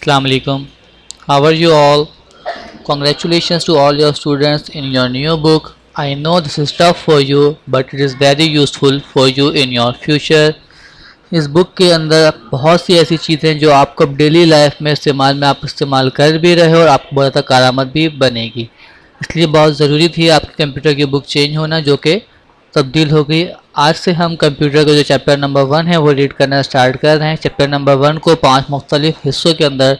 Assalamu alaikum. How are you all? Congratulations to all your students in your new book. I know this is tough for you, but it is very useful for you in your future. इस book के अंदर बहुत सी ऐसी चीज़ें हैं जो आपको अब डेली लाइफ में आप इस्तेमाल कर भी रहे हो और आपको बहुत ज़्यादा कारआमद भी बनेगी। इसलिए बहुत ज़रूरी थी आपके कंप्यूटर की बुक चेंज होना, जो कि तब्दील हो गई। आज से हम कंप्यूटर का जो चैप्टर नंबर 1 है वो रीड करना स्टार्ट कर रहे हैं। चैप्टर नंबर 1 को 5 मुख्तलिफ हिस्सों के अंदर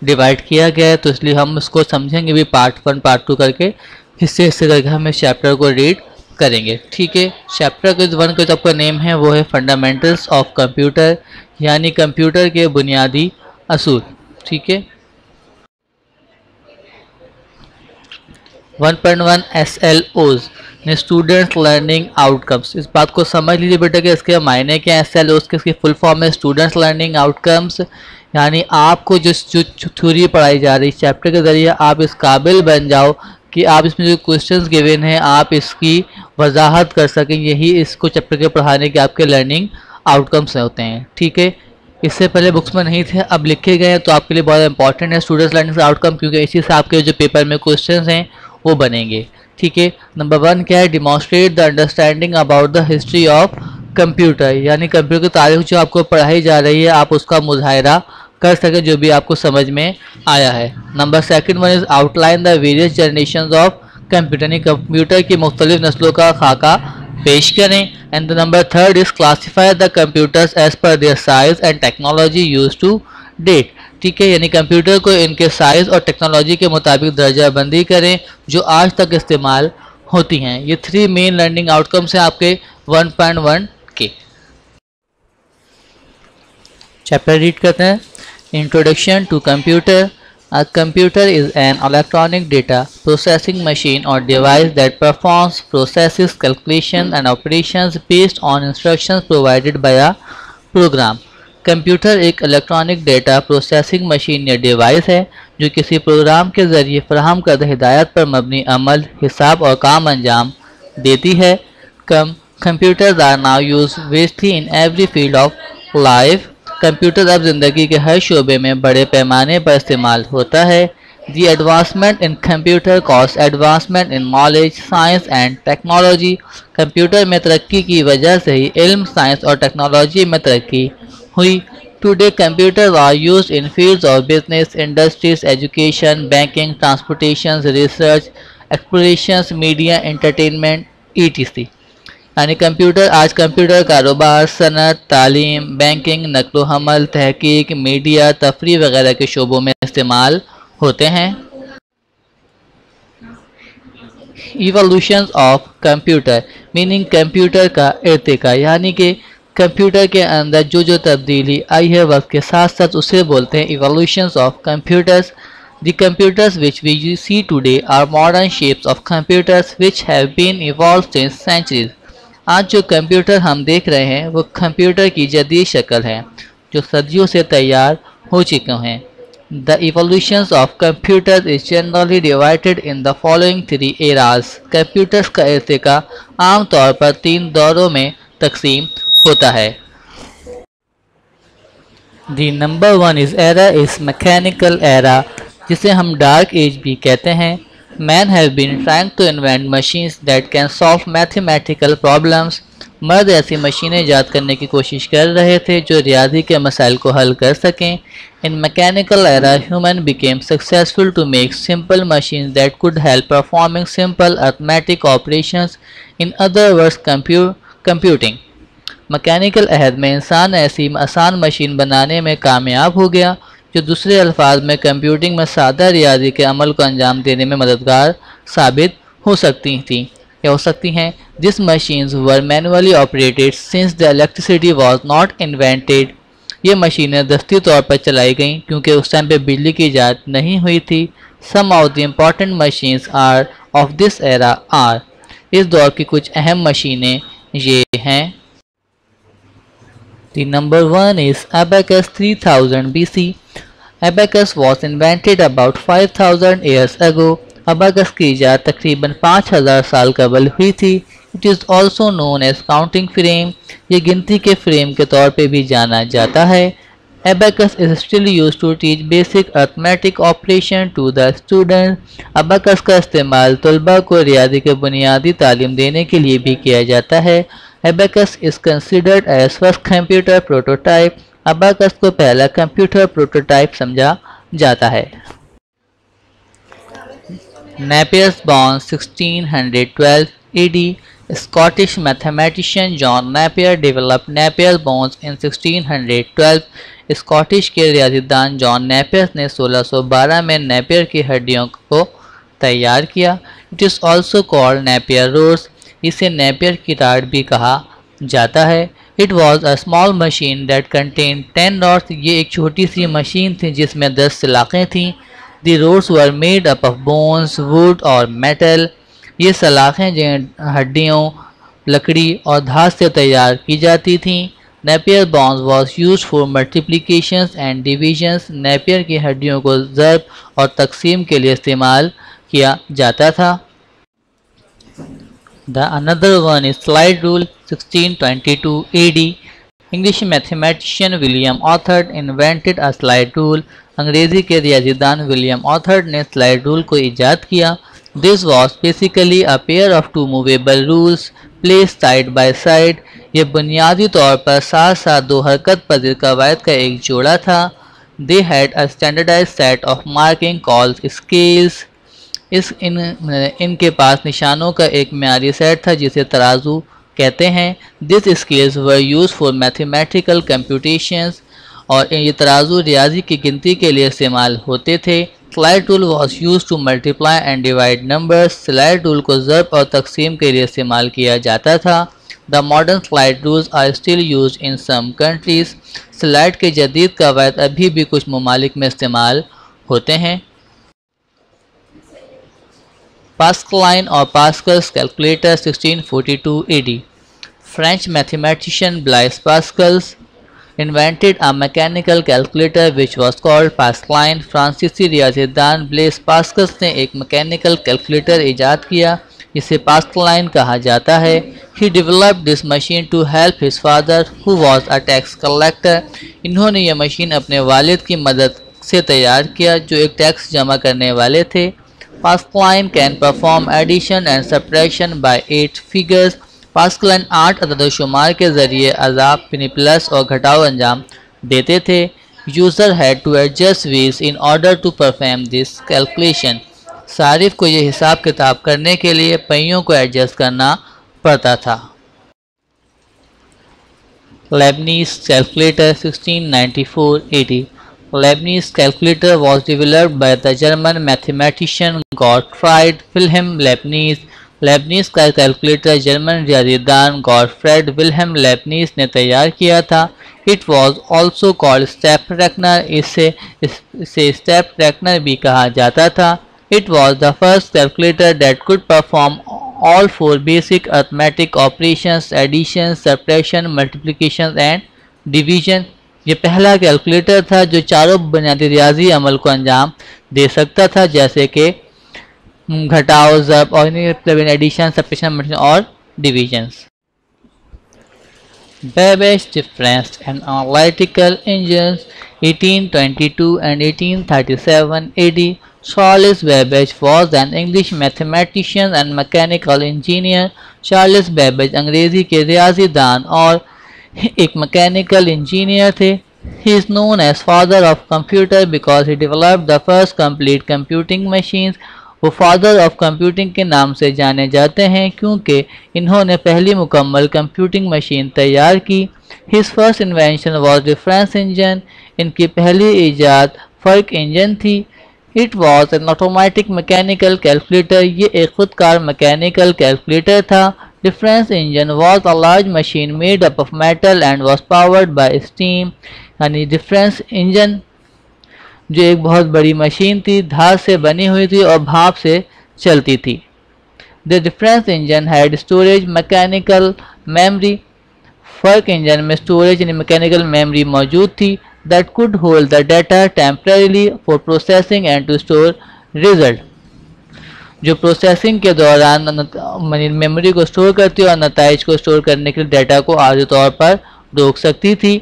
डिवाइड किया गया है, तो इसलिए हम इसको समझेंगे भी पार्ट 1 पार्ट 2 करके, हिस्से करके हम इस चैप्टर को रीड करेंगे। ठीक है, चैप्टर के 1 का जो आपका नेम है वो है फंडामेंटल्स ऑफ कंप्यूटर, यानी कंप्यूटर के बुनियादी असूल। ठीक है, 1.1 SLOs स्टूडेंट्स लर्निंग आउटकम्स। इस बात को समझ लीजिए बेटा कि इसके मायने क्या है। SLOs के इसकी फुल फॉर्म है स्टूडेंट्स लर्निंग आउटकम्स, यानी आपको जो थ्योरी पढ़ाई जा रही है चैप्टर के ज़रिए आप इस काबिल बन जाओ कि आप इसमें जो क्वेश्चंस गिवन हैं आप इसकी वजाहत कर सकें। यही इसको चैप्टर के पढ़ाने के आपके लर्निंग आउटकम्स होते हैं। ठीक है, इससे पहले बुक्स में नहीं थे, अब लिखे गए हैं, तो आपके लिए बहुत इंपॉर्टेंट है स्टूडेंट्स लर्निंग आउटकम, क्योंकि इसी से आपके जो पेपर में क्वेश्चंस हैं वो बनेंगे। ठीक है, नंबर 1 क्या है? Demonstrate the understanding about the history of computer, यानी कंप्यूटर की तारीख जो आपको पढ़ाई जा रही है आप उसका मुजाहिरा कर सके जो भी आपको समझ में आया है। Number 2 is outline the various generation of computer, यानी कंप्यूटर की मुख्तलिफ नस्लों का खाका पेश करें। And the number 3 is classify the computers as per their size and technology use to date. ठीक है, यानी कंप्यूटर को इनके साइज़ और टेक्नोलॉजी के मुताबिक दर्जाबंदी करें जो आज तक इस्तेमाल होती हैं। ये 3 मेन लर्निंग आउटकम्स हैं आपके 1.1 के। चैप्टर रीड करते हैं। Introduction to computer. A computer is an electronic data processing machine or device that performs processes, calculations and operations based on instructions provided by a program. Computer एक electronic data processing machine या device है जो किसी programme के ज़रिए फराहम करदा हिदायत पर मबनी अमल, हिसाब और काम अंजाम देती है। Computers are now use vastly in every field of life. Computer अब ज़िंदगी के हर शोबे में बड़े पैमाने पर इस्तेमाल होता है। The advancement in computer cause advancement in knowledge, science and technology. Computer में तरक्की की वजह से ही इल्म, साइंस और टेक्नोलॉजी में तरक्की हुई। Today computers are used in fields of business, industries, education, banking, transportation, research, exploration, media, entertainment etc। यानी आज कंप्यूटर कारोबार, सनत, तालीम, बैंकिंग, नकलो हमल, तहकीक, मीडिया, तफरी वगैरह के शोबों में इस्तेमाल होते हैं। Evolution of computer, meaning computer का इर्तिका, यानी कि कंप्यूटर के अंदर जो तब्दीली आई है वक्त के साथ साथ उसे बोलते हैं evolution of computers. The computers which we see today are modern shapes of computers which have been evolved since centuries। आज जो कंप्यूटर हम देख रहे हैं वो कंप्यूटर की जदीद शक्ल है जो सदियों से तैयार हो चुके हैं। The evolutions of computers is generally divided in the following 3 eras. Computers का इर्तिका आमतौर पर 3 दौरों में तकसीम होता है। The number 1 is era is mechanical era, जिसे हम डार्क एज भी कहते हैं। Man have been trying to invent machines that can solve mathematical problems. मर्द ऐसी मशीनें ईजाद करने की कोशिश कर रहे थे जो रियाजी के मसाइल को हल कर सकें। In mechanical era human became successful to make simple machines that could help performing simple arithmetic operations, in other words computing. Mechanical अहद में इंसान ऐसी आसान मशीन बनाने में कामयाब हो गया जो दूसरे अल्फाज में कंप्यूटिंग में सादा रियाजी के अमल को अंजाम देने में मददगार साबित हो सकती थी या हो सकती हैं। This machines were manually operated since the electricity was not invented. ये मशीनें दस्ती तौर पर चलाई गईं क्योंकि उस टाइम पे बिजली की ईजाद नहीं हुई थी। Some of the important machines are of this era are, इस दौर की कुछ अहम मशीनें ये हैं। The number 1 is Abacus 3000 BC. Abacus was invented about 5000 years ago. Abacus की इजाद तकरीबन 5000 साल कबल हुई थी। It is also known as counting frame. ये गिनती के फ्रेम के तौर पे भी जाना जाता है। Abacus is still used to teach basic arithmetic operation to the students. Abacus का इस्तेमाल तलबा को रियाजी के बुनियादी तालीम देने के लिए भी किया जाता है. Abacus is considered as first computer prototype. Abacus को पहला कंप्यूटर प्रोटोटाइप समझा जाता है. Napier's born 1612 AD. Scottish mathematician John Napier developed Napier's bones in 1612. Scottish के रियाजीदान जॉन नेपियर ने 1612 में नेपियर की हड्डियों को तैयार किया. It is also called Napier rods. इसे नेपियर की राड भी कहा जाता है. It was a small machine that contain 10 rods. ये एक छोटी सी मशीन थी जिसमें 10 सलाखें थीं. The rods were made up of bones, wood और मेटल. ये सलाखें जो हड्डियों, लकड़ी और धात से तैयार की जाती थीं. Napier bones was use for multiplications and divisions. Napier की हड्डियों को ज़र्ब और तकसीम के लिए इस्तेमाल किया जाता था. The another one is slide rule 1622 AD. English mathematician William Oughtred invented a slide rule. अंग्रेज़ी के रियाजीदान विलियम ऑथर्ड ने स्लाइड रूल को ईजाद किया. This was basically a pair of two movable rules placed side by side. यह बुनियादी तौर पर साथ साथ दो हरकत पजीर कवायद का एक जोड़ा था. They had a standardize set of marking called scales. इनके पास निशानों का एक म्यारी सेट था जिसे तराजू कहते हैं. This scales were use for mathematical computations. और ये तराजू रियाजी की गिनती के लिए इस्तेमाल होते थे. Slide rule was use to multiply and divide numbers. Slide rule को ज़र्ब और तकसीम के लिए इस्तेमाल किया जाता था. The modern slide rules are still use in some countries. Slide के जदीद कवायद अभी भी कुछ ममालिक में इस्तेमाल होते हैं. पास्कलाइन और Pascal's calculator 1642 AD. French mathematician Blaise Pascal's invented a mechanical calculator which was called Pascaline. फ्रांसीसी रियाजीदान ब्लेस पास्कल्स ने एक मैकेनिकल कैलकुलेटर ईजाद किया जिसे पास्कलाइन कहा जाता है. He developed this machine to help his father who was a tax collector. इन्होंने यह मशीन अपने वालिद की मदद से तैयार किया जो एक टैक्स जमा करने वाले थे. Pascaline can perform addition and subtraction by 8 figures. Pascaline 8 अदद शुमार के ज़रिए अज़ाब यानी प्लस और घटाव अंजाम देते थे. User had to adjust wheels in order to perform this calculation. सारिफ को यह हिसाब किताब करने के लिए पहियों को एडजस्ट करना पड़ता था. Leibniz calculator 1694 AD. Leibniz calculator was developed by the German mathematician Gottfried Wilhelm Leibniz. Leibniz का कैलकुलेटर जर्मन रियाजीदान गॉटफ्रेड विल्हेम लेबनीज ने तैयार किया था. It was also called step reckoner. इसे स्टेप रेकनर भी कहा जाता था. It was the first calculator that could perform all four basic arithmetic operations addition, subtraction, multiplication and division. ये पहला कैलकुलेटर था जो चारों बुनियादी रियाजी अमल को अंजाम दे सकता था जैसे कि घटाव, ज़र्ब और एडिशन, सब्ट्रैक्शन और divisions. Babbage difference and analytical engines 1822 and 1837 AD. Charles Babbage was an English mathematician and mechanical engineer. Charles Babbage अंग्रेज़ी के रियाज़ीदान और एक मैकेनिकल इंजीनियर थे. He is known as father of computer because he developed the first complete computing machines. वो father of computing के नाम से जाने जाते हैं क्योंकि इन्होंने पहली मुकम्मल कंप्यूटिंग मशीन तैयार की. His first invention was difference engine. इनकी पहली ईजाद फ़र्क इंजन थी. It was an automatic mechanical calculator. ये एक खुदकार मैकेनिकल कैलकुलेटर था. Difference engine was a large machine made up of metal and was powered by steam. यानी डिफरेंस इंजन जो एक बहुत बड़ी मशीन थी, धात से बनी हुई थी और भाप से चलती थी. The difference engine had storage mechanical memory. फ़र्क इंजन में स्टोरेज यानी मैकेनिकल मेमोरी मौजूद थी that could hold the data temporarily for processing and to store result. जो प्रोसेसिंग के दौरान मेमोरी को स्टोर करती और नताइज को स्टोर करने के लिए डाटा को आर्जी तौर पर रोक सकती थी.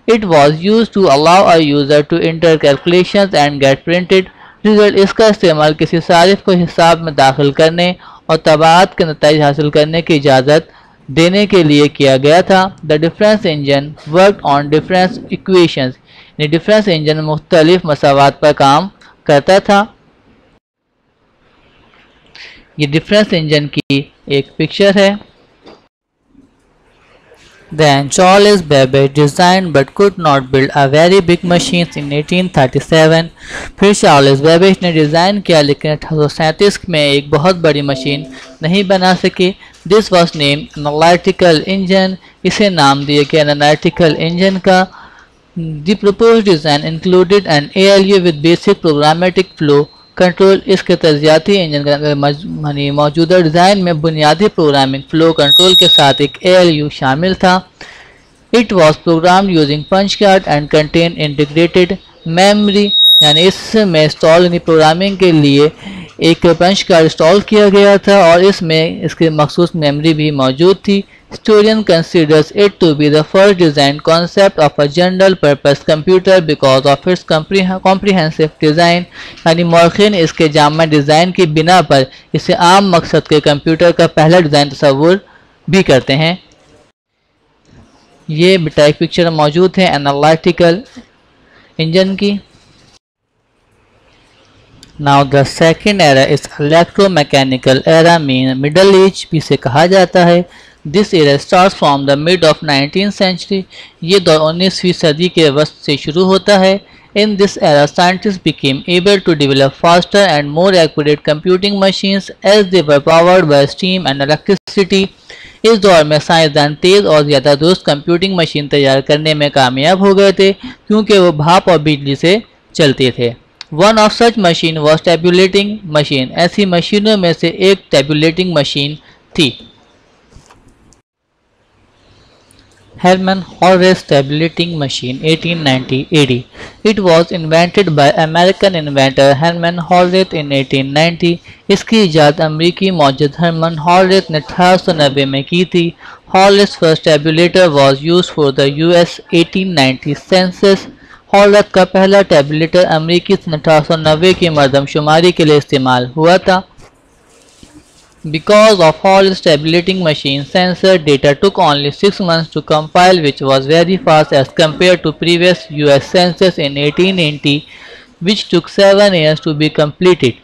It was used to allow a user to enter calculations and get printed result. इसका इस्तेमाल किसी सारिफ को हिसाब में दाखिल करने और तबादत के नतीजे हासिल करने की इजाज़त देने के लिए किया गया था। The difference engine worked on difference equations, यानी डिफरेंस इंजन मुख्तलिफ मसावात पर काम करता था। ये डिफरेंस इंजन की एक पिक्चर है। Then Charles Babbage designed but could not build a very big machine in 1837। फिर चार्ल्स बेबेज ने डिज़ाइन किया लेकिन 1837 में एक बहुत बड़ी मशीन नहीं बना सके। This was name analytical engine, इसे नाम दिया गया एनालिटिकल इंजन का। The propose design included an ALU with basic programmatic flow control. इसके तजियाती इंजन का मौजूदा डिज़ाइन में बुनियादी प्रोग्रामिंग फ्लो कंट्रोल के साथ एक ALU शामिल था। It was program using punch card and contain integrated memory, यानी इसमें इंस्टॉल यानी प्रोग्रामिंग के लिए एक पंच कार्ड इंस्टॉल किया गया था और इसमें इसके मखसूस मेमोरी भी मौजूद थी। Historian considers it to be the first design concept of a general purpose computer because of its comprehensive design। यानी मौखिन इसके जामा डिज़ाइन की बिना पर इसे आम मकसद के कंप्यूटर का पहला डिज़ाइन तस्वुर भी करते हैं। ये बेटा एक पिक्चर मौजूद है एनालिटिकल इंजन की। Now the second era is electromechanical era, middle age भी इसे कहा जाता है। This era start from the mid of 19th century, ये दौर 19वीं सदी के वस्त से शुरू होता है। In this era scientist became able to develop faster and more accurate computing machines as they were powered by steam and electricity. इस दौर में साइंसदान तेज़ और ज़्यादा दुरुस्त कंप्यूटिंग मशीन तैयार करने में कामयाब हो गए थे क्योंकि वो भाप और बिजली से चलते थे। One of such machine was tabulating machine, ऐसी मशीनों में से एक टैबुलेटिंग मशीन थी। Hermann Hollerith's tabulating machine 1890 AD। It was invented by American inventor Hermann Hollerith in 1890। इसकी इजाद अमरीकी मौजूद हरमन हॉलरिथ ने 1890 में की थी। Hollerith's first tabulator was used for the US 1890 census। Hollerith का पहला टैबुलेटर अमरीकी सन 1890 की मरदमशुमारी के लिए इस्तेमाल हुआ था। Because of Hollerith's tabulating machine, sensor data took only 6 months to compile, which was very fast as compared to previous US census in 1880, which took 7 years to be completed।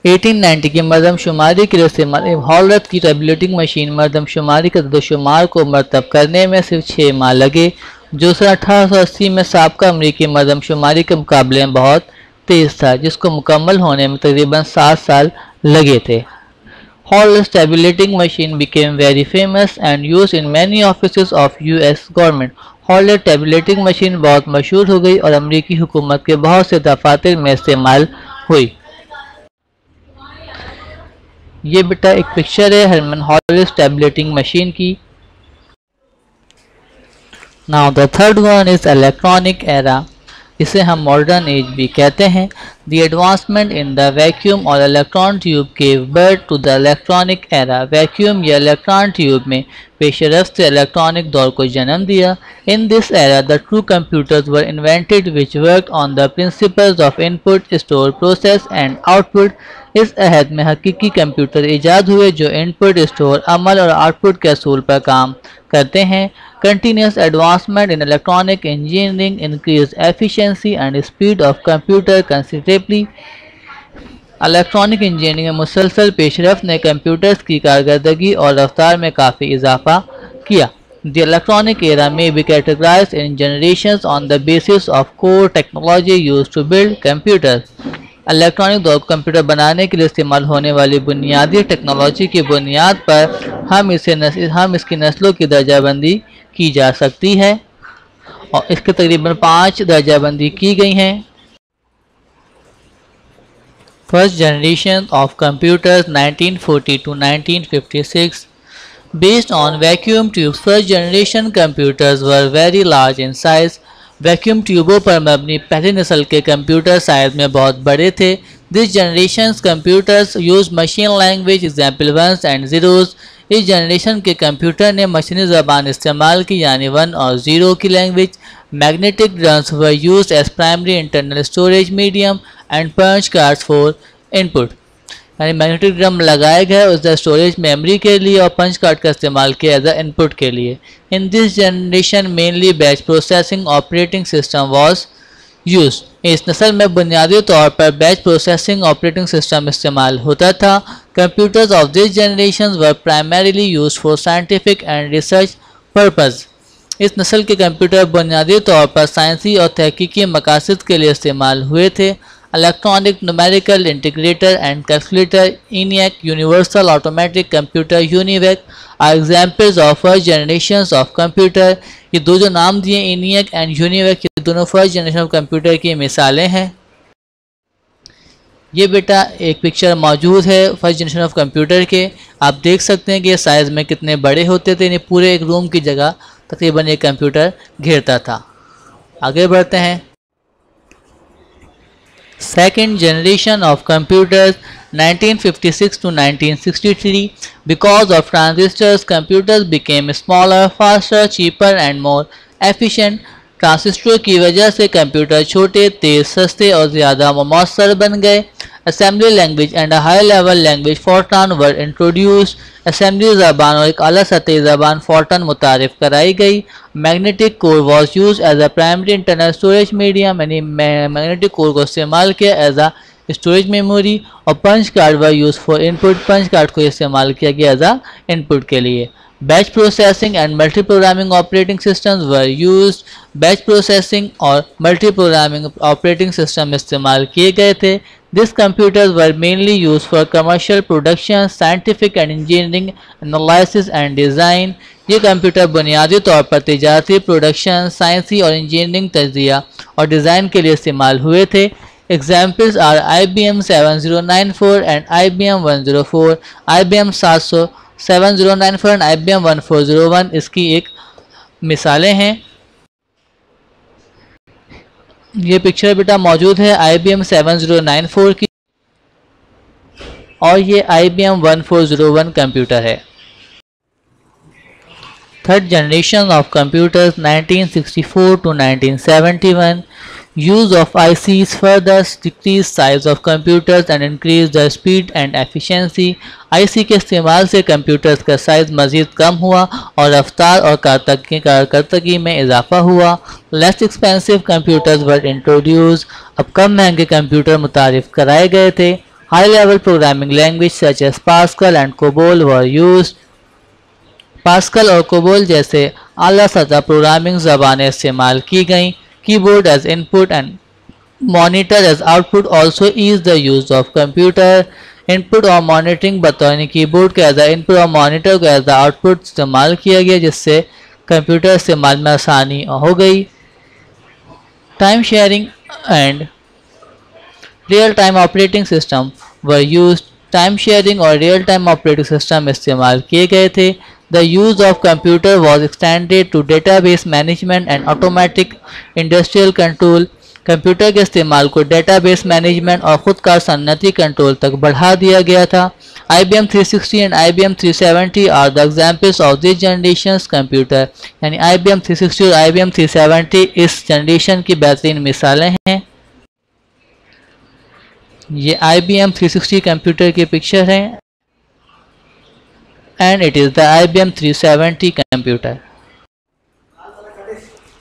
1890 की मरदमशुमारी के लिए इस्तेमाल हॉलरिथ की टैबुलेटिंग मशीन मरदमशुमारी के अददोशुमार को मरतब करने में सिर्फ 6 माह लगे, जो सन 1880 में साबका अमरीकी मरदमशुमारी के मुकाबले में बहुत तेज़ था, जिसको मुकम्मल होने में तकरीबन 7 साल लगे थे। Hollerith's tabulating machine became very famous and used in many offices of US government। Hollerith tabulating machine बहुत मशहूर हो गई और अमरीकी हुकूमत के बहुत से दफातर में इस्तेमाल हुई। ये बेटा एक पिक्चर है हरमन हॉलरिथ tabulating मशीन की। Now the third one is electronic era, इसे हम मॉडर्न एज भी कहते हैं। The advancement in the vacuum और electron tube gave birth to the electronic era। Vacuum या इलेक्ट्रॉन ट्यूब में पेशरफ्त से इलेक्ट्रॉनिक दौर को जन्म दिया। In this era the true computers were invented which worked on the principles of input store process and output. इस अहद में हकीकी कंप्यूटर ईजाद हुए जो इनपुट स्टोर अमल और आउटपुट के असूल पर काम करते हैं। Continuous advancement in electronic engineering increased efficiency and speed of computer considerably। Electronic engineering में मुसलसल पेशरफ्त ने कंप्यूटर्स की कारकर्दगी और रफ्तार में काफ़ी इजाफा किया। The electronic era may be categorized in generations on the basis of core technology used to build computers। Electronic दौर कंप्यूटर बनाने के लिए इस्तेमाल होने वाली बुनियादी टेक्नोलॉजी की बुनियाद पर हम इसकी नस्लों की दर्जाबंदी की जा सकती है और इसके तकरीबन 5 दर्जाबंदी की गई हैं। First generation of computers 1940 to 1956। Based on vacuum tubes, first generation computers were very large in size. Vacuum ट्यूबों पर मबनी पहली नस्ल के कंप्यूटर साइज में बहुत बड़े थे। This generation computers use machine language example ones and zeros. इस जनरेशन के कंप्यूटर ने मशीनी ज़बान इस्तेमाल की, यानी 1 और 0 की language. Magnetic drums were used as primary internal storage medium and punch cards for input, यानी मैग्नेटिक ड्रम लगाए गए उस स्टोरेज मेमोरी के लिए और पंच कार्ड का इस्तेमाल किया एज इनपुट के लिए। In this generation mainly batch processing operating system was use. इस नस्ल में बुनियादी तौर पर बैच प्रोसेसिंग ऑपरेटिंग सिस्टम इस्तेमाल होता था। Computers of this generation were primarily use for scientific and research purpose. इस नस्ल के कंप्यूटर बुनियादी तौर पर साइंसी और तहकीकी मकासद के लिए इस्तेमाल हुए थे। Electronic numerical integrator and calculator ENIAC, universal automatic computer UNIVAC are examples of first generation of computer. ये दो जो नाम दिए ENIAC एंड UNIVAC, ये दोनों फर्स्ट जनरेशन ऑफ कंप्यूटर की मिसालें हैं। ये बेटा एक पिक्चर मौजूद है फर्स्ट जनरेशन ऑफ कंप्यूटर के। आप देख सकते हैं कि ये साइज़ में कितने बड़े होते थे, यानी पूरे एक रूम की जगह तकरीबन एक कंप्यूटर घेरता था। आगे बढ़ते हैं। Second generation of computers 1956 to 1963. Because of transistors, computers became smaller, faster, cheaper and more efficient. Transistor की वजह से कंप्यूटर छोटे, तेज़, सस्ते और ज़्यादा मौसर बन गए। Assembly language and high level language Fortran were introduced. Assembly ज़बान और एक अला सतही ज़बान फोर्ट्रान मुतारिफ कराई गई। Magnetic core was use as a primary internal storage medium, यानी मैग्नेटिक कोर को इस्तेमाल किया एज अ स्टोरेज मेमोरी। और punch card were use for input, punch card को इस्तेमाल किया गया एज अ इनपुट के लिए। Batch processing and multi programming operating systems were used. Batch processing और मल्टी प्रोग्रामिंग ऑपरेटिंग सिस्टम इस्तेमाल किए गए थे। This computers were mainly use for commercial production, scientific and engineering analysis and design. ये computer बुनियादी तौर पर तिजारती प्रोडक्शन, साइंसी और इंजीनियरिंग तजिया और डिज़ाइन के लिए इस्तेमाल हुए थे। Examples are IBM 7094 and IBM 104, IBM 7094 and IBM 1401 इसकी एक मिसालें हैं। ये पिक्चर बेटा मौजूद है IBM 7094 की और ये IBM 1401 कंप्यूटर है। Third generation of computers 1964 to 1971. Use of ICs further decreased size of computers and increased the speed and efficiency. IC के इस्तेमाल से कंप्यूटर्स का साइज़ मज़ीद कम हुआ और रफ्तार और कारकर्दगी में इजाफा हुआ। Less expensive computers were introduce. अब कम महंगे कंप्यूटर मुतारिफ कराए गए थे। High level programming language such as Pascal and COBOL were used. Pascal और कोबोल जैसे आला सतह प्रोग्रामिंग ज़बानें इस्तेमाल की गईं। Keyboard as input and monitor as output also ease the use of computer. Input और मॉनिटरिंग बतौर कीबोर्ड के एज इनपुट और मॉनिटर को एज आउटपुट इस्तेमाल किया गया, जिससे कंप्यूटर इस्तेमाल में आसानी हो गई। Time sharing and real time operating system were used. Time sharing और रियल टाइम ऑपरेटिंग सिस्टम इस्तेमाल किए गए थे। The use of computer was extended to database management and automatic industrial control. Computer के इस्तेमाल को डेटाबेस मैनेजमेंट और ख़ुद कार सनती कंट्रोल तक बढ़ा दिया गया था। IBM 360 and IBM 370 are the examples of this generation computer, यानी IBM 360 और IBM 370 इस जनरेशन की बेहतरीन मिसालें हैं। ये IBM 360 कंप्यूटर की पिक्चर है and it is the IBM 370 computer.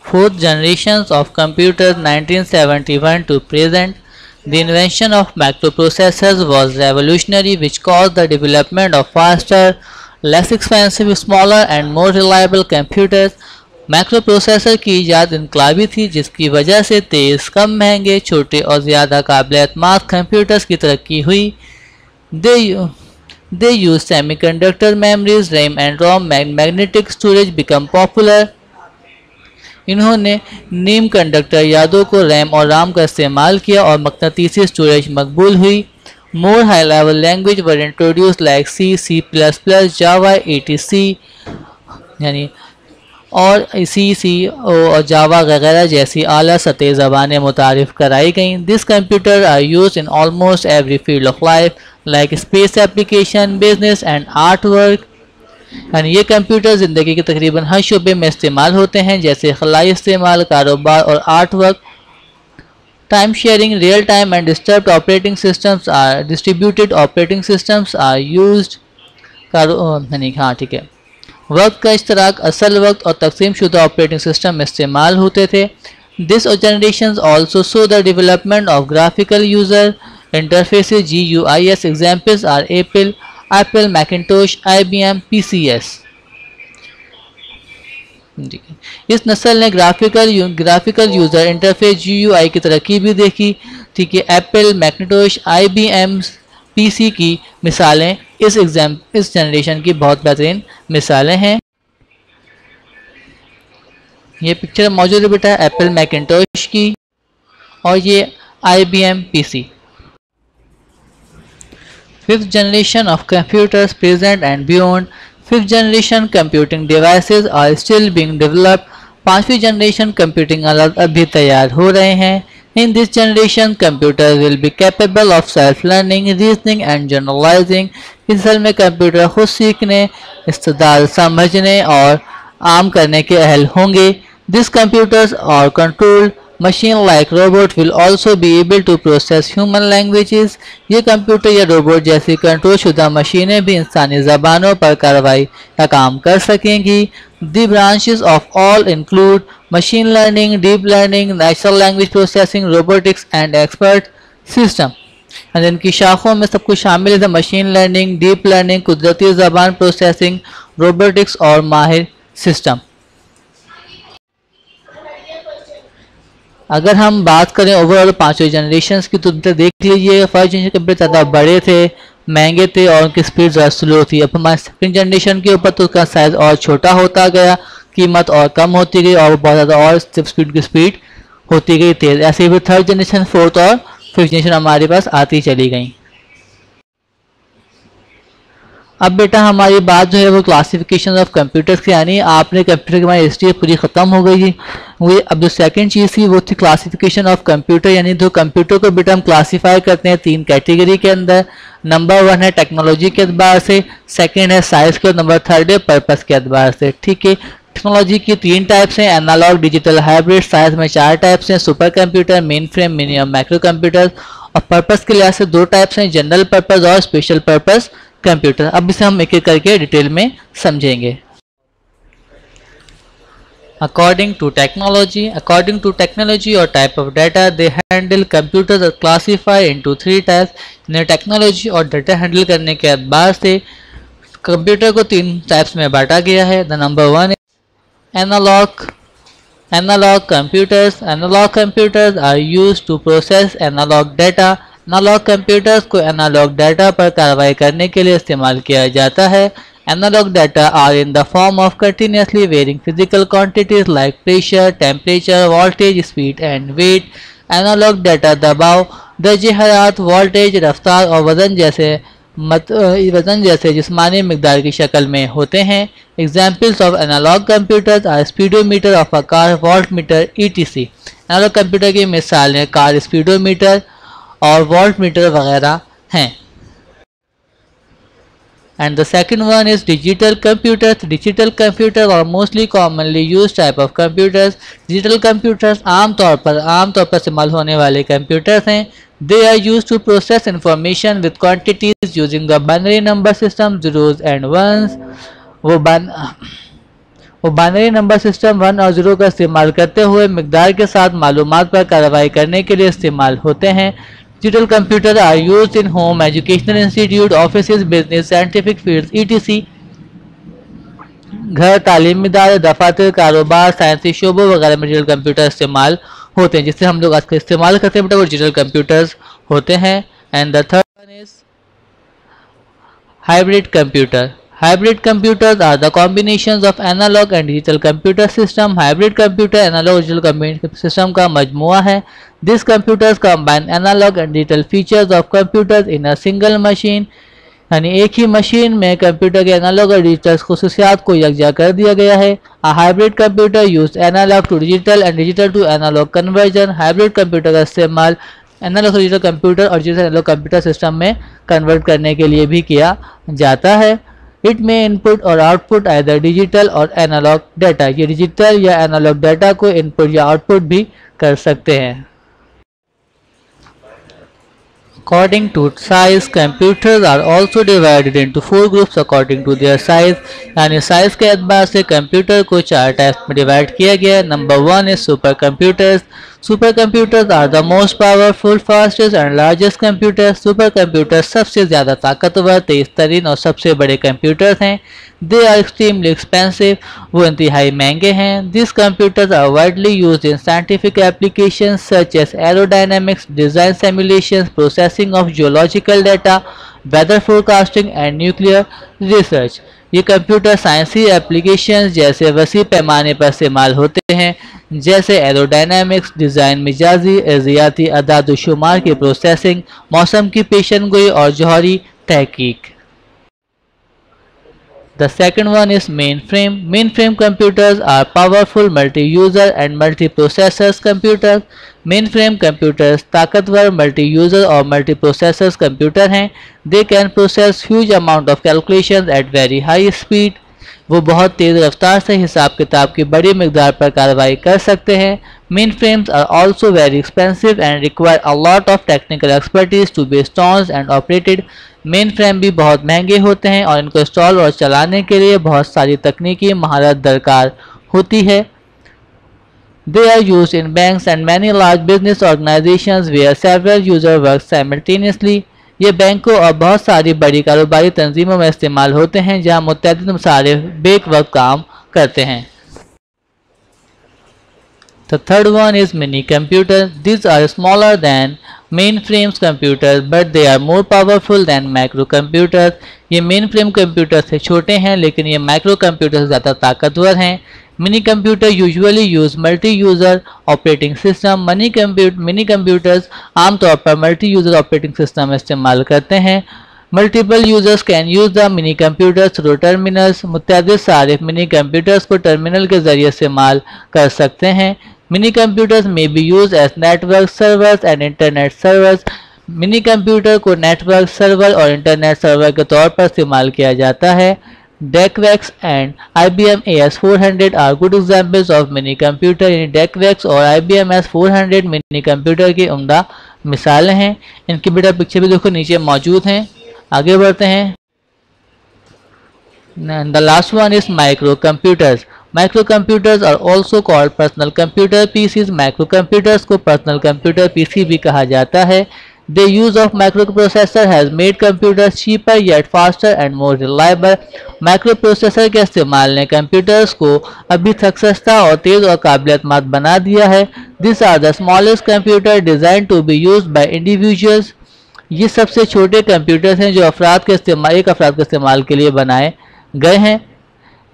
Fourth generations of computers 1971 to present. The invention of microprocessors was revolutionary, which caused the development of faster, less expensive, smaller and more reliable computers. Microprocessor की ईजाद इनकलाबी थी, जिसकी वजह से तेज़, कम महंगे, छोटे और ज़्यादा काबिल एतमाद कंप्यूटर्स की तरक्की हुई। They use semiconductor memories, RAM and ROM. Magnetic storage become popular. इन्होंने नीम कंडक्टर यादों को रैम और राम का इस्तेमाल किया और मकनातीसी स्टोरेज मकबूल हुई। More high level language were introduced like C, C++, Java, etc. यानी और C और जावा वगैरह जैसी आला सतह ज़बानें मुतारिफ कराई गईं। This computer are use in almost every field of life like space application, business and art work. यानी ये कंप्यूटर ज़िंदगी के तकरीबन हर शोबे में इस्तेमाल होते हैं, जैसे खलाई इस्तेमाल, कारोबार और art work. Time sharing, real time and distributed operating systems are used. हाँ ठीक है। वक्त का इश्तराक, असल वक्त और तकसीम शुदा ऑपरेटिंग सिस्टम में इस्तेमाल होते थे। This generation also saw the development of graphical user interfaces GUIs। Examples are Apple, Macintosh, IBM, PCS। इस नस्ल ने ग्राफिकल यूज़र इंटरफेस GUI की तरक्की भी देखी। ठीक है, एप्पल, मैकिंटोश, IBM, PC की मिसालें इस जनरेशन की बहुत बेहतरीन मिसालें हैं। ये पिक्चर मौजूद है बेटा एप्पल मैकिंटोश की, और ये IBM PC। Fifth generation of computers present and beyond. Fifth generation computing devices are still being developed. पांचवी जनरेशन कंप्यूटिंग आलात अभी तैयार हो रहे हैं। In this generation, computers will be capable of self-learning, reasoning and generalizing। इस साल में कंप्यूटर खुद सीखने, इस्तेदाल समझने और आम करने के अहल होंगे। These computers are controlled machine like robot will also be able to process human languages। ये कंप्यूटर या रोबोट जैसी कंट्रोल शुदा मशीनें भी इंसानी ज़बानों पर कार्रवाई या काम कर सकेंगी। The branches of all include machine learning, deep learning, natural language processing, robotics and expert system। इनकी शाखों में सब कुछ शामिल है मशीन लर्निंग, डीप लर्निंग, कुदरती ज़बान प्रोसेसिंग, रोबोटिक्स और माहिर सिस्टम। अगर हम बात करें ओवरऑल पांचों जनरेशन्स की तो देख लीजिए, फर्स्ट जनरेशन कंप्यूटर ज़्यादा बड़े थे, महंगे थे और उनकी स्पीड ज़्यादा स्लो थी। अब हमारे सेकंड जनरेशन के ऊपर तो उसका साइज़ और छोटा होता गया, कीमत और कम होती गई और बहुत ज़्यादा और स्पीड होती गई तेज़। ऐसे ही फिर थर्ड जनरेशन, फोर्थ और फिफ्थ जनरेशन हमारे पास आती चली गई। अब बेटा हमारी बात जो है वो क्लासिफिकेशन ऑफ कंप्यूटर्स की, यानी आपने कंप्यूटर की हमारी हिस्ट्री पूरी ख़त्म हो गई थी। वो अब जो सेकंड चीज़ थी वो थी क्लासिफिकेशन ऑफ कंप्यूटर, यानी जो कंप्यूटर को बेटा हम क्लासीफाई करते हैं तीन कैटेगरी के अंदर। नंबर 1 है टेक्नोलॉजी के अतबार से, सेकंड है साइज के, और नंबर 3 है पर्पस के अतबार से। ठीक है, टेक्नोलॉजी की 3 टाइप्स हैं, एनालॉग, डिजिटल, हाइब्रिड। साइज में 4 टाइप्स हैं, super computer, main frame, mini और माइक्रो कंप्यूटर। और पर्पस के लिहाज से 2 टाइप्स हैं, जनरल पर्पस और स्पेशल पर्पस कंप्यूटर। अब इसे हम एक एक करके डिटेल में समझेंगे। According to technology or type of data, they handle computers are classified into 3 types। इन्हें टेक्नोलॉजी और डाटा हैंडल करने के अतबार से कंप्यूटर को 3 टाइप्स में बांटा गया है। The number 1 is analog computers। Analog computers are used to process analog data। Analog computers को एनालॉग डाटा पर कार्रवाई करने के लिए इस्तेमाल किया जाता है। Analog data are in the form of continuously varying physical quantities like pressure, temperature, voltage, speed and weight. Analog data दबाव, दर्जे हरारत, वोल्टेज, रफ्तार और वज़न जैसे जिस्मानी मिकदार की शक्ल में होते हैं। Examples of analog computers are speedometer of a car, voltmeter, ETC। Analog computer की मिसालें कार स्पीडोमीटर और वोल्ट मीटर वगैरह हैं। And the second one is digital computers. Digital computer are mostly commonly use type of computers. Digital computers आमतौर पर इस्तेमाल होने वाले कंप्यूटर्स हैं। They are use to process information with quantities using the binary number system, zeros and ones. वो binary number system 1 और 0 का इस्तेमाल करते हुए मिकदार के साथ मालूमात पर कार्रवाई करने के लिए इस्तेमाल होते हैं। Digital computers are used in home, educational institute, offices, business, scientific fields, etc। घर, तालीमी इदारे, दफातर, कारोबार, साइंसी शोबों वगैरह में डिजिटल कंप्यूटर इस्तेमाल होते हैं, जिससे हम लोग आज का इस्तेमाल करते हैं बेटा वो डिजिटल कंप्यूटर्स होते हैं। And the third one is hybrid computer. Hybrid computers are the combinations of analog and digital computer system। Hybrid computer analog digital computer system का मजमुआ है। These computers combine analog and digital features of computers in a single machine। यानी एक ही machine में computer के analogue और digital खुसूसियात को यकजा कर दिया गया है। A hybrid computer use analog to digital and digital to analog conversion। Hybrid computer का इस्तेमाल एनालॉग डिजिटल कंप्यूटर और डिजिटल एनालॉग कंप्यूटर सिस्टम में कन्वर्ट करने के लिए भी किया जाता है। इट में इनपुट और आउटपुट आइदर डिजिटल और एनालॉग डाटा, ये डिजिटल या एनालॉग डाटा को इनपुट या आउटपुट भी कर सकते हैं। According to size, computers are also divided into 4 groups according to their size, यानी साइज के एतबार से कंप्यूटर को 4 टाइप्स में डिवाइड किया गया है। Number 1 is super computers. Super computers are the most powerful, fastest and largest computers. Super computers सबसे ज़्यादा ताकतवर, तेज तरीन और सबसे बड़े कंप्यूटर्स हैं। दे आर एक्सट्रीमली एक्सपेंसिव, वो इंतहाई महंगे हैं। This computers are widely used in scientific applications such as aerodynamics, design simulations, processing of geological data, weather forecasting and nuclear research. ये कंप्यूटर साइंसी एप्लीकेशंस जैसे वसी पैमाने पर इस्तेमाल होते हैं, जैसे एरोडायनामिक्स, डिज़ाइन, मिजाजी, अर्जियाती अदाद शुमार की प्रोसेसिंग, मौसम की पेशन गोई और जौहरी तहकीक। The second one is mainframe. Mainframe computers are powerful multi-user and multi-processors computers. Mainframe computers ताकतवर multi-user और multi-processors computer हैं। They can process huge amount of calculations at very high speed. वो बहुत तेज़ रफ्तार से हिसाब किताब की बड़ी मकदार पर कार्रवाई कर सकते हैं। Mainframes are also very expensive and require a lot of technical expertise to be installed and operated. Mainframe भी बहुत महंगे होते हैं और इनको इंस्टॉल और चलाने के लिए बहुत सारी तकनीकी महारत दरकार होती है। They are used in banks and many large business organizations where several users work simultaneously. ये बैंकों और बहुत सारी बड़ी कारोबारी तंजीमों में इस्तेमाल होते हैं जहां मुतअद्दिद मुसारिफ बेक वक्त काम करते हैं। The third one is mini computer. These are smaller than mainframe computers but they are more powerful than macro computers. ये mainframe कंप्यूटर से छोटे हैं लेकिन ये माइक्रो कंप्यूटर से ज़्यादा ताकतवर हैं। Mini computer usually use multi user operating system. Mini computers आमतौर पर मल्टी यूज़र ऑपरेटिंग सिस्टम इस्तेमाल करते हैं। Multiple users can use the mini computers through terminals. मुतअद्दिद सारिफ मिनी कंप्यूटर्स को टर्मिनल के ज़रिए इस्तेमाल कर सकते हैं। Mini computers may be use as network servers and internet servers. Mini computer को नेटवर्क सर्वर और इंटरनेट सर्वर के तौर पर इस्तेमाल किया जाता है। DECVEX and IBM AS400 are good examples of mini computer। यानी DECVEX और IBM AS400 मिनी कंप्यूटर की उम्दा मिसालें हैं। इनकी बेटा पिक्चर भी देखो नीचे मौजूद हैं। आगे बढ़ते हैं। The last one is microcomputers. Microcomputers are also called personal computer PCs. Microcomputers को personal computer PC भी कहा जाता है। The use of microprocessor has made computers cheaper yet faster and more reliable. Microprocessor के इस्तेमाल ने कंप्यूटर्स को अभी तक सस्ता और तेज़ और काबिल-एतमाद बना दिया है। These are the smallest computer designed to be used by individuals. ये सबसे छोटे कंप्यूटर्स हैं जो एक अफराद के इस्तेमाल के लिए बनाए गए हैं।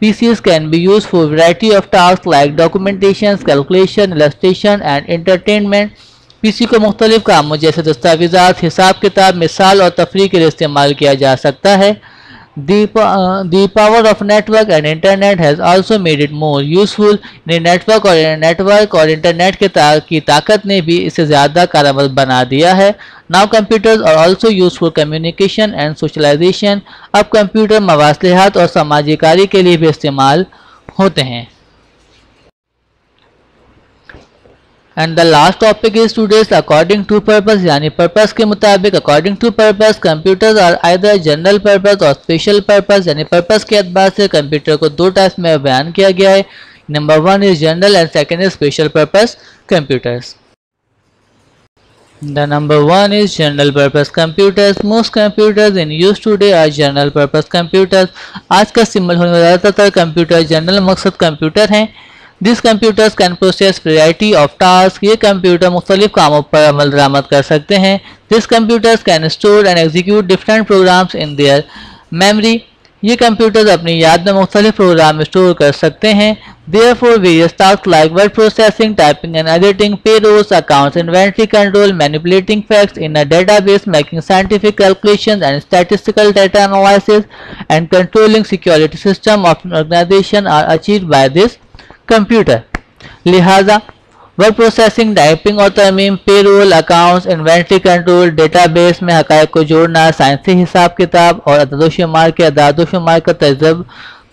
PCs can be used for variety of tasks like documentation, calculation, illustration and entertainment. PC को मुख्तलिफ कामों जैसे दस्तावेज़ात, हिसाब किताब, मिसाल और तफरीह के लिए इस्तेमाल किया जा सकता है। The power of network and internet has also made it more useful. Network और इंटरनेट की ताकत ने भी इसे ज़्यादा कारआमद बना दिया है। Now computers are also used for communication and socialization. अब कंप्यूटर मवासलाहत और समाजी कारी के लिए भी इस्तेमाल होते हैं। And the last topic is today's according to purpose, यानी पर्पस के मुताबिक। according to purpose computers are either general purpose और special purpose। यानी पर्पस के एतबार से कंप्यूटर को दो टाइप्स में बयान किया गया है। Number 1 is general and second is special purpose computers. The number 1 is general purpose computers. Most computers in use today are general purpose computers. आज का इस्तेमाल होने वाले ज़्यादातर कंप्यूटर जनरल मकसद कंप्यूटर हैं। These computers can process variety of tasks. ये computer मुख्तलिफ कामों पर अमल दरामद कर सकते हैं। These computers can store and execute different programs in their memory. ये कंप्यूटर्स अपनी याद में मुख्तलिफ प्रोग्राम स्टोर कर सकते हैं। Therefore, various tasks like word processing, typing and editing, payrolls, accounts, inventory control, manipulating facts in a database, making scientific calculations and statistical data analysis, and controlling security system of an organization are achieved by this computer. लिहाजा word processing, typing और तरमीम, payroll, accounts, inventory control, database में हक़ाइक़ को जोड़ना, साइंसी हिसाब किताब और अदद-ओ-शुमार के अदाद-ओ-शुमार का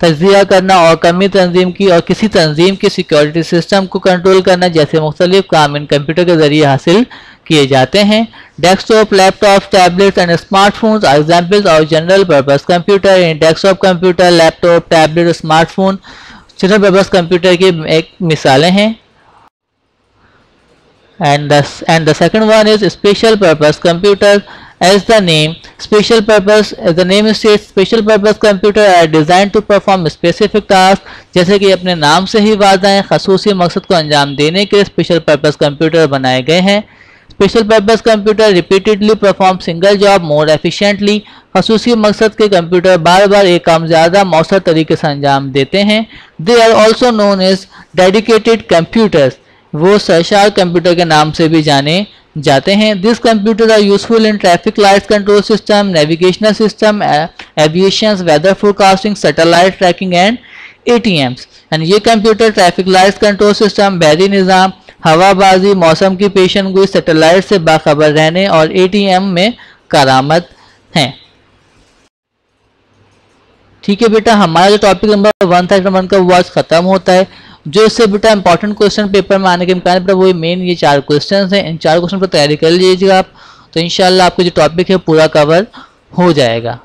तज्ज़िया करना और कमी तंजीम की और किसी तंजीम की सिक्योरिटी सिस्टम को कंट्रोल करना जैसे मुख्तलिफ काम इन कंप्यूटर के ज़रिए हासिल किए जाते हैं। Desktop, laptop, tablets and smartphones are examples of general purpose computer. इन desktop computer, laptop, tablet, smartphone general purpose computer की एक मिसालें हैं। And the second one is special purpose computer. As the name states, special purpose computer are designed to perform specific tasks. जैसे कि अपने नाम से ही वाज़ेह है, ख़ासूसी मकसद को अंजाम देने के लिए स्पेशल पर्पस कंप्यूटर बनाए गए हैं। Special purpose computer repeatedly perform single job more efficiently. ख़ासूसी मकसद के कंप्यूटर बार बार एक काम ज़्यादा मौसर तरीके से अंजाम देते हैं। They are also known as dedicated computers, वो सरशार कंप्यूटर के नाम से भी जाने जाते हैं। This computer are useful in traffic lights control system, navigational system, aviation, weather forecasting, satellite tracking and ATMs. And ये computer traffic lights control system, बहरी निज़ाम, हवाबाजी, मौसम की पेशन गोई, सैटेलाइट से बाखबर रहने और एटीएम में कारामद हैं। ठीक है बेटा, हमारा जो टॉपिक नंबर 1 था, नंबर 1 का वो आज खत्म होता है। जो इससे बेटा इंपॉर्टेंट क्वेश्चन पेपर में आने के इम्कान पर वही मेन ये 4 क्वेश्चन हैं। इन 4 क्वेश्चन पर तैयारी कर लीजिएगा आप, तो इंशाल्लाह आपको जो टॉपिक है पूरा कवर हो जाएगा।